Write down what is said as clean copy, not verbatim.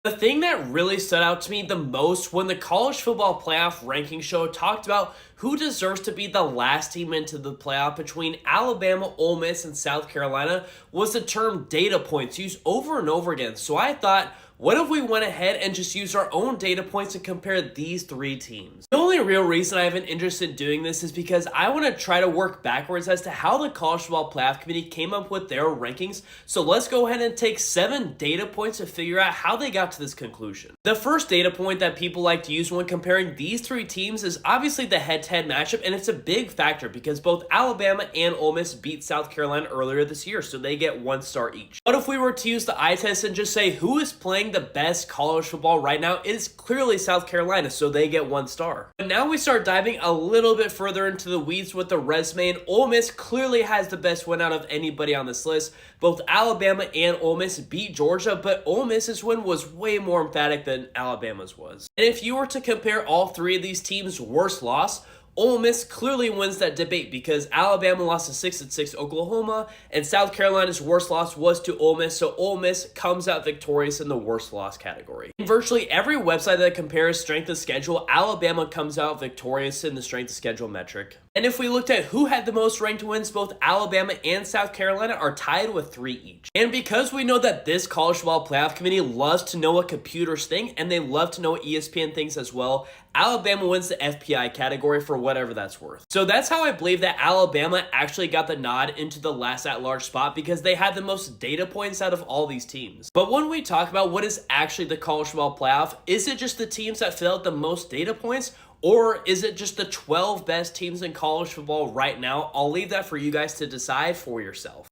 The thing that really stood out to me the most when the college football playoff ranking show talked about who deserves to be the last team into the playoff between Alabama, Ole Miss, and South Carolina was the term data points used over and over again. So I thought, what if we went ahead and just used our own data points to compare these three teams? The only real reason I have an interest in doing this is because I want to try to work backwards as to how the College Football Playoff Committee came up with their rankings. So let's go ahead and take 7 data points to figure out how they got to this conclusion. The first data point that people like to use when comparing these three teams is obviously the head-to-head matchup, and it's a big factor because both Alabama and Ole Miss beat South Carolina earlier this year, so they get 1 star each. But if we were to use the eye test and just say who is playing the best college football right now, it is clearly South Carolina, so they get 1 star. But now we start diving a little bit further into the weeds with the resume, and Ole Miss clearly has the best win out of anybody on this list. Both Alabama and Ole Miss beat Georgia, but Ole Miss's win was way more emphatic than Alabama's was. And if you were to compare all three of these teams' worst loss, Ole Miss clearly wins that debate because Alabama lost to 6-6 Oklahoma, and South Carolina's worst loss was to Ole Miss, so Ole Miss comes out victorious in the worst loss category. In virtually every website that compares strength of schedule, Alabama comes out victorious in the strength of schedule metric. And if we looked at who had the most ranked wins, both Alabama and South Carolina are tied with 3 each. And because we know that this College Football Playoff Committee loves to know what computers think, and they love to know what ESPN thinks as well, Alabama wins the FPI category for whatever that's worth. So that's how I believe that Alabama actually got the nod into the last at-large spot, because they had the most data points out of all these teams. But when we talk about what is actually the College Football Playoff, is it just the teams that fill out the most data points? Or is it just the 12 best teams in college football right now? I'll leave that for you guys to decide for yourself.